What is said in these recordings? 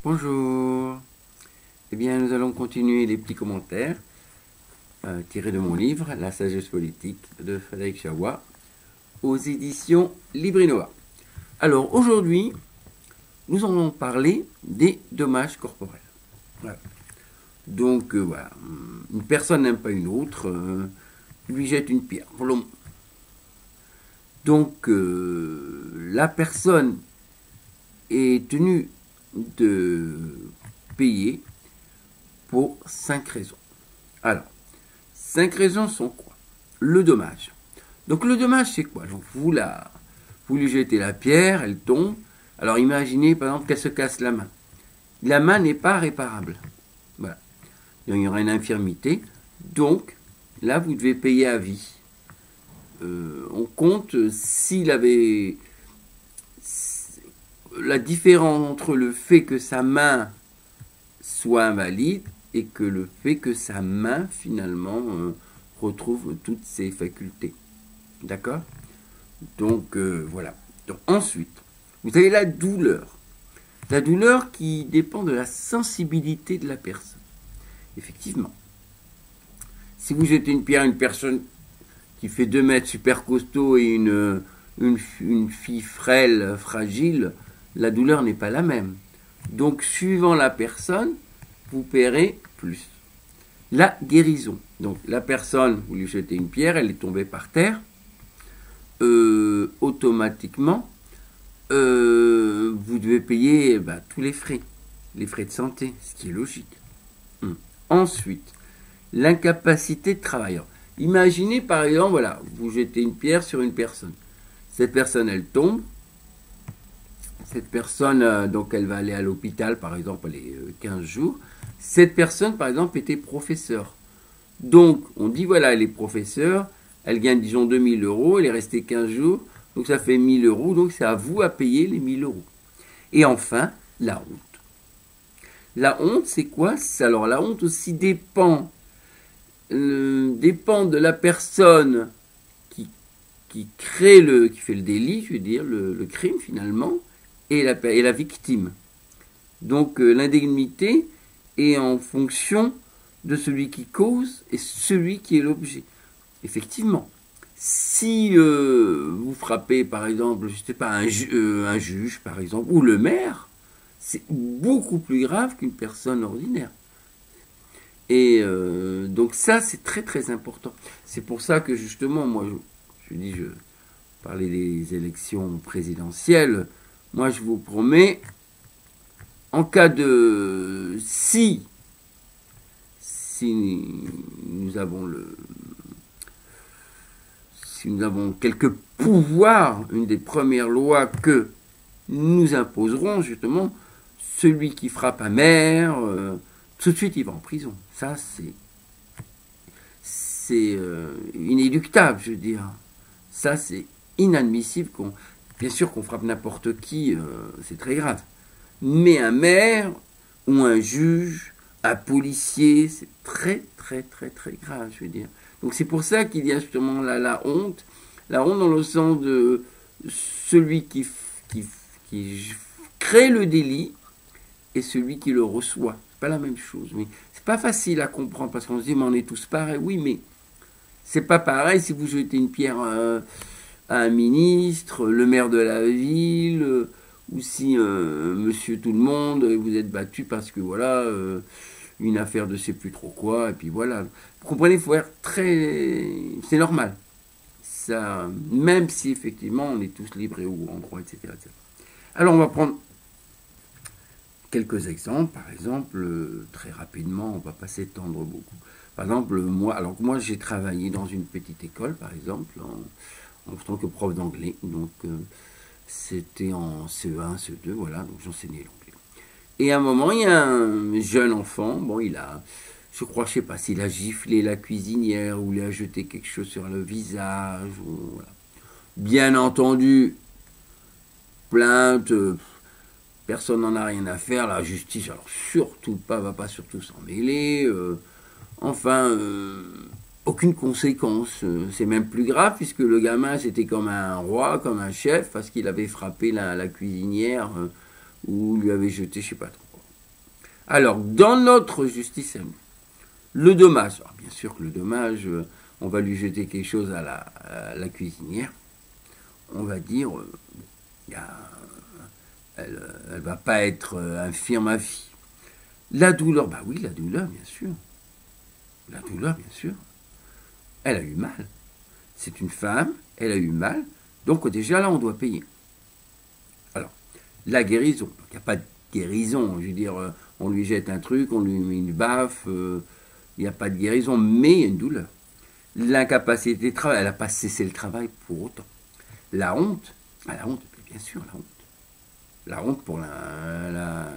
Bonjour. Eh bien, nous allons continuer les petits commentaires tirés de mon livre, La sagesse politique de Frédéric Chaloix, aux éditions Librinoa. Alors, aujourd'hui, nous allons parler des dommages corporels. Voilà. Donc, voilà, une personne n'aime pas une autre, lui jette une pierre. Donc, la personne est tenue de payer pour 5 raisons. Alors, 5 raisons sont quoi? Le dommage. Donc le dommage, c'est quoi? Donc, vous lui jetez la pierre, elle tombe. Alors imaginez par exemple qu'elle se casse la main. La main n'est pas réparable. Voilà. Donc, il y aura une infirmité. Donc là, vous devez payer à vie. On compte s'il avait la différence entre le fait que sa main soit invalide et que le fait que sa main finalement retrouve toutes ses facultés. D'accord? Donc voilà. Donc, ensuite, vous avez la douleur. La douleur qui dépend de la sensibilité de la personne. Effectivement. Si vous jetez une pierre à une personne qui fait 2 mètres super costaud et une fille frêle, fragile, la douleur n'est pas la même. Donc, suivant la personne, vous paierez plus. La guérison. Donc, la personne, vous lui jetez une pierre, elle est tombée par terre. Automatiquement, vous devez payer tous les frais de santé, ce qui est logique. Ensuite, l'incapacité de travail. Imaginez par exemple, voilà, vous jetez une pierre sur une personne. Cette personne, elle tombe. Cette personne, donc elle va aller à l'hôpital, par exemple, elle est 15 jours. Cette personne, par exemple, était professeure. Donc, on dit, voilà, elle est professeure, elle gagne, disons, 2000 euros, elle est restée 15 jours, donc ça fait 1000 euros, donc c'est à vous à payer les 1000 euros. Et enfin, la honte. La honte, c'est quoi? Alors, la honte aussi dépend de la personne qui fait le délit, je veux dire, le crime finalement, et la victime. Donc, l'indemnité est en fonction de celui qui cause et celui qui est l'objet. Effectivement, si vous frappez par exemple, je sais pas, un juge par exemple, ou le maire, c'est beaucoup plus grave qu'une personne ordinaire. Et donc ça, c'est très très important. C'est pour ça que justement, moi, je parlais des élections présidentielles, moi je vous promets, en cas de... Si nous avons quelques pouvoirs, une des premières lois que nous imposerons justement, celui qui frappe un maire, tout de suite il va en prison. Ça c'est inéluctable, je veux dire. Ça c'est inadmissible. Bien sûr qu'on frappe n'importe qui, c'est très grave. Mais un maire ou un juge, un policier, c'est très très très très grave, je veux dire. Donc c'est pour ça qu'il y a justement la honte dans le sens de celui qui crée le délit et celui qui le reçoit. C'est pas la même chose. Mais c'est pas facile à comprendre parce qu'on se dit mais on est tous pareils. Oui, mais c'est pas pareil si vous jetez une pierre à un ministre, le maire de la ville, ou si monsieur tout le monde, vous êtes battu parce que voilà, une affaire de sais plus trop quoi, et puis voilà. Vous comprenez, il faut être très... C'est normal. Ça, même si effectivement on est tous libres et en droit, etc., etc. Alors on va prendre quelques exemples. Par exemple, très rapidement, on ne va pas s'étendre beaucoup. Par exemple, moi j'ai travaillé dans une petite école, par exemple, en tant que prof d'anglais. Donc c'était en CE1, CE2, voilà, donc j'enseignais l'anglais. Et à un moment, il y a un jeune enfant, bon, je sais pas s'il a giflé la cuisinière ou il a jeté quelque chose sur le visage. Voilà. Bien entendu, plainte, personne n'en a rien à faire, la justice, alors surtout pas, va pas surtout s'en mêler. Aucune conséquence. C'est même plus grave puisque le gamin c'était comme un roi, comme un chef, parce qu'il avait frappé la cuisinière ou lui avait jeté je sais pas trop. Alors, dans notre justice, le dommage, alors bien sûr que le dommage, on va lui jeter quelque chose à la cuisinière, on va dire, elle ne va pas être infirme à vie. La douleur, bah oui, la douleur, bien sûr. La douleur, bien sûr. Elle a eu mal. C'est une femme, elle a eu mal, donc déjà là, on doit payer. Alors, la guérison, il n'y a pas de guérison, je veux dire, on lui jette un truc, on lui met une baffe, il n'y a pas de guérison, mais il y a une douleur. L'incapacité de travail, elle n'a pas cessé le travail pour autant. La honte, bien sûr, la honte. La honte pour la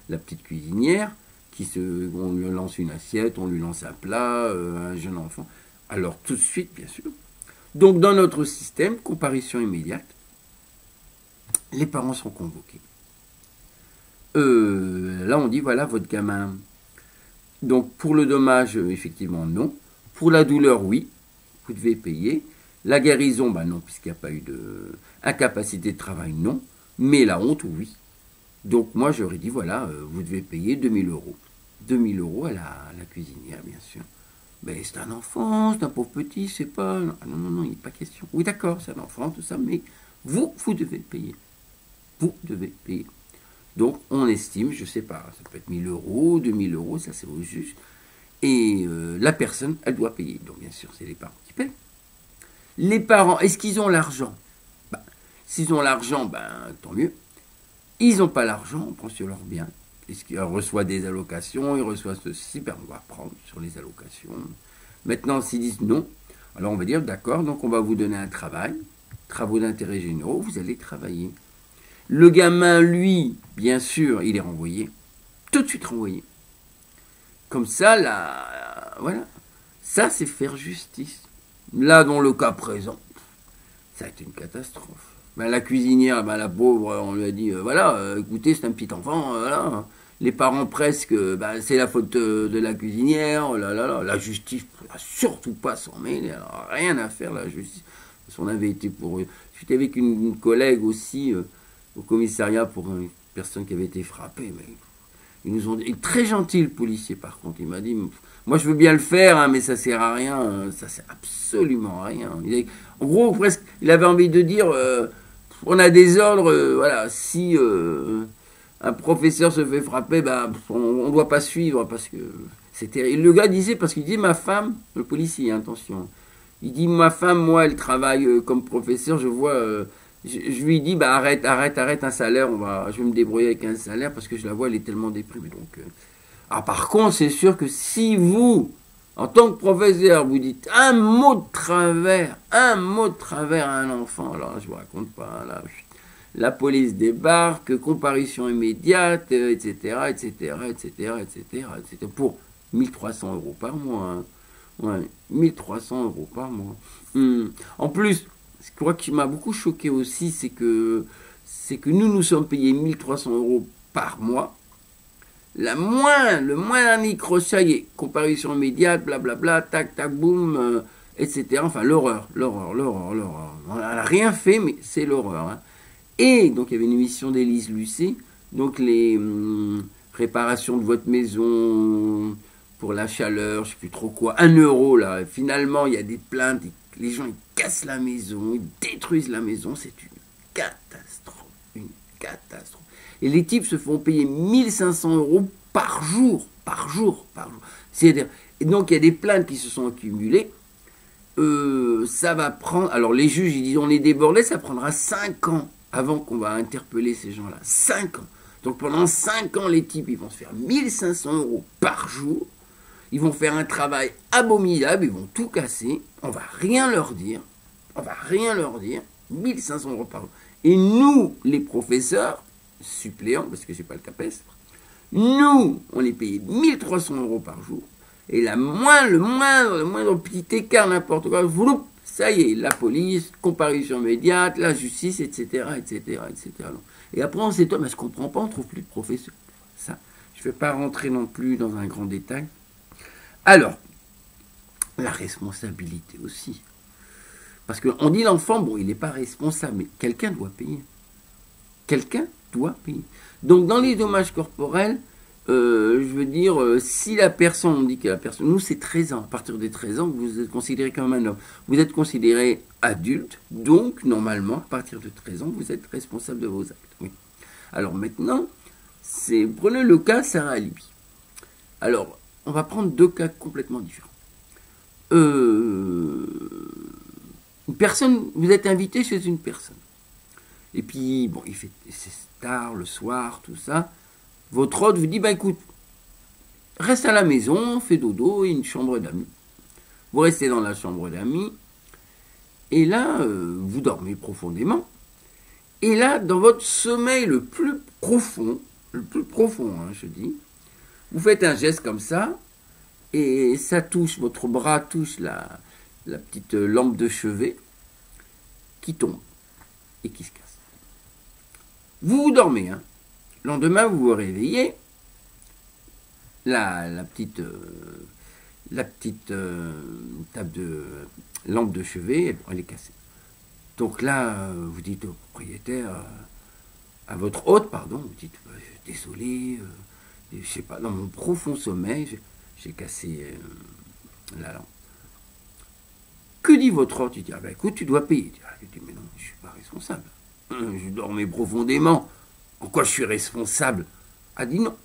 petite cuisinière, on lui lance une assiette, on lui lance un plat, un jeune enfant. Alors tout de suite, bien sûr. Donc dans notre système, comparution immédiate, les parents sont convoqués. Là on dit, voilà votre gamin. Donc pour le dommage, effectivement, non. Pour la douleur, oui, vous devez payer. La guérison, bah non, puisqu'il n'y a pas eu de incapacité de travail, non. Mais la honte, oui. Donc moi, j'aurais dit, voilà, vous devez payer 2000 euros. 2000 euros à la cuisinière, bien sûr. Mais c'est un enfant, c'est un pauvre petit, c'est pas... Non, il n'est pas question. Oui, d'accord, c'est un enfant, tout ça, mais vous devez payer. Vous devez payer. Donc, on estime, je sais pas, ça peut être 1000 euros, 2000 euros, ça c'est au juge. Et la personne, elle doit payer. Donc, bien sûr, c'est les parents qui payent. Les parents, est-ce qu'ils ont l'argent? S'ils ont l'argent, tant mieux. Ils n'ont pas l'argent, on prend sur leurs biens. Est-ce qu'ils reçoivent des allocations? Ils reçoivent ceci, on va prendre sur les allocations. Maintenant, s'ils disent non, alors on va dire d'accord, donc on va vous donner un travail, travaux d'intérêt généraux, vous allez travailler. Le gamin, lui, bien sûr, il est renvoyé, tout de suite renvoyé. Comme ça, là, voilà, ça c'est faire justice. Là, dans le cas présent, ça a été une catastrophe. La cuisinière, la pauvre, on lui a dit, voilà, écoutez, c'est un petit enfant, voilà. Les parents presque, c'est la faute de la cuisinière, oh là là là, la justice, il ne faut surtout pas s'en mêler, alors, rien à faire, la justice. Parce qu'on avait été pour... J'étais avec une collègue aussi au commissariat pour une personne qui avait été frappée, mais ils nous ont dit, très gentil le policier par contre, il m'a dit, moi je veux bien le faire, hein, mais ça sert à rien, ça sert absolument à rien. En gros, presque, il avait envie de dire... on a des ordres, voilà, si un professeur se fait frapper, on ne doit pas suivre parce que c'est terrible. Le gars disait, parce qu'il dit, ma femme, le policier, attention, il dit, ma femme, moi, elle travaille comme professeur, je vois, je lui dis, arrête un salaire, je vais me débrouiller avec un salaire parce que je la vois, elle est tellement déprimée. Donc, par contre, c'est sûr que si vous, en tant que professeur, vous dites un mot de travers à un enfant, alors je vous raconte pas, là, la police débarque, comparution immédiate, etc., pour 1300 euros par mois. Hein. Ouais, 1300 euros par mois. En plus, ce qui m'a beaucoup choqué aussi, c'est que nous sommes payés 1300 euros par mois. Le moindre crochet, ça y est, comparution immédiate, blablabla, tac, tac, boum, etc. Enfin, l'horreur. On n'a rien fait, mais c'est l'horreur. Hein. Et donc, il y avait une émission d'Élise Lucet, donc les réparations de votre maison pour la chaleur, je ne sais plus trop quoi, 1 euro, là. Et finalement, il y a des plaintes, les gens, ils cassent la maison, ils détruisent la maison, c'est une catastrophe. Et les types se font payer 1500 euros par jour. C'est-à-dire, et donc il y a des plaintes qui se sont accumulées. Ça va prendre... Alors les juges, ils disent, on est débordés, ça prendra 5 ans avant qu'on va interpeller ces gens-là. 5 ans. Donc pendant 5 ans, les types, ils vont se faire 1500 euros par jour. Ils vont faire un travail abominable, ils vont tout casser. On va rien leur dire. 1500 euros par jour. Et nous, les professeurs, suppléants, parce que j'ai pas le CAPES, nous, on est payé 1300 euros par jour, et le moindre petit écart, n'importe quoi, ça y est, la police, comparution immédiate, la justice, etc. Et après, on s'étonne, mais je comprends pas, on trouve plus de professeurs. Ça, je vais pas rentrer non plus dans un grand détail. Alors, la responsabilité aussi. Parce qu'on dit l'enfant, bon, il n'est pas responsable, mais quelqu'un doit payer. Donc, dans les dommages corporels, je veux dire, si la personne, on dit que la personne, nous c'est 13 ans, à partir des 13 ans, vous êtes considéré comme un homme. Vous êtes considéré adulte, donc normalement, à partir de 13 ans, vous êtes responsable de vos actes. Oui. Alors maintenant, prenez le cas Sarah Alibi. Alors, on va prendre deux cas complètement différents. Une personne, vous êtes invité chez une personne. Et puis, bon, c'est tard, le soir, tout ça. Votre hôte vous dit, bah écoute, reste à la maison, fais dodo et une chambre d'amis. Vous restez dans la chambre d'amis, et là, vous dormez profondément. Et là, dans votre sommeil le plus profond, hein, je dis, vous faites un geste comme ça, et ça touche, votre bras touche la petite lampe de chevet qui tombe et qui se casse. Vous dormez, hein. Le lendemain, vous vous réveillez, la petite table de lampe de chevet, elle est cassée. Donc là, vous dites au propriétaire, à votre hôte, pardon, vous dites, désolé, je sais pas, dans mon profond sommeil, j'ai cassé la lampe. Que dit votre hôte? Il dit, ah ben écoute, tu dois payer. Il dit, mais non, je suis pas responsable. Je dormais profondément. En quoi je suis responsable? A dit non.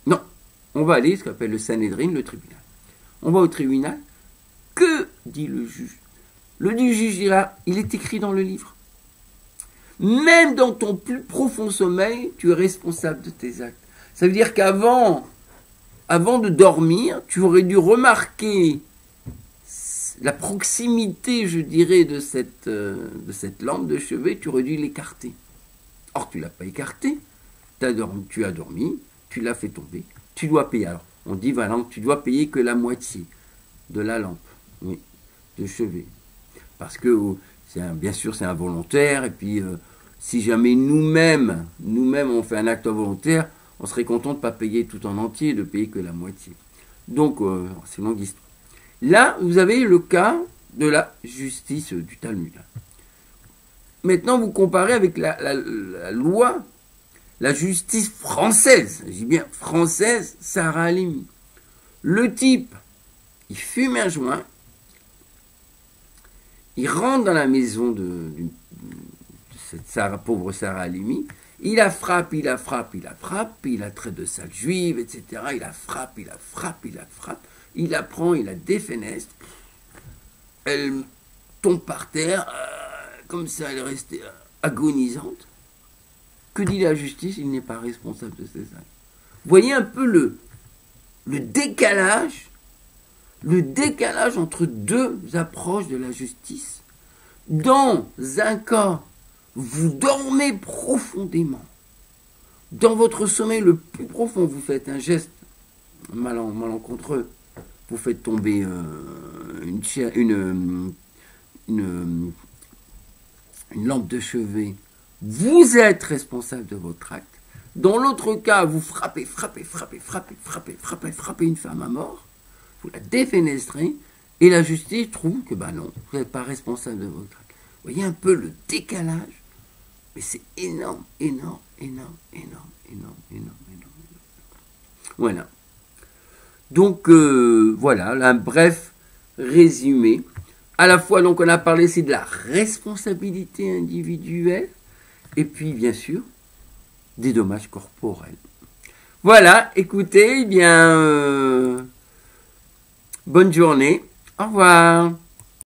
Non. On va aller, ce qu'on appelle le Sanhédrin, le tribunal. On va au tribunal. Que dit le juge? Le juge dira, il est écrit dans le livre. Même dans ton plus profond sommeil, tu es responsable de tes actes. Ça veut dire qu'avant de dormir, tu aurais dû remarquer la proximité, je dirais, de cette lampe de chevet, tu aurais dû l'écarter. Or, tu ne l'as pas écarté, tu as dormi, tu l'as fait tomber, tu dois payer. Alors, on dit, voilà, tu dois payer que la moitié de la lampe, oui, de chevet. Parce que, bien sûr, c'est involontaire, et puis, si jamais nous-mêmes, on fait un acte involontaire, on serait content de ne pas payer tout en entier, de payer que la moitié. Donc, c'est une longue histoire. Là, vous avez le cas de la justice du Talmud. Maintenant, vous comparez avec la loi, la justice française, je dis bien française, Sarah Halimi. Le type, il fume un joint, il rentre dans la maison de cette pauvre Sarah Halimi, il la frappe, il la traite de sale juive, etc. Il la frappe, il la prend, il la défenestre, elle tombe par terre, comme ça elle est restée agonisante. Que dit la justice? Il n'est pas responsable de ses actes. Vous voyez un peu le décalage entre deux approches de la justice. Dans un cas, vous dormez profondément. Dans votre sommeil le plus profond, vous faites un geste malencontreux. Vous faites tomber une lampe de chevet. Vous êtes responsable de votre acte. Dans l'autre cas, vous frappez une femme à mort. Vous la défenestrez. Et la justice trouve que, non, vous n'êtes pas responsable de votre acte. Vous voyez un peu le décalage. Mais c'est énorme. Voilà. Donc, voilà, un bref résumé. À la fois, donc, on a parlé ici de la responsabilité individuelle, et puis, bien sûr, des dommages corporels. Voilà, écoutez, eh bien, bonne journée. Au revoir.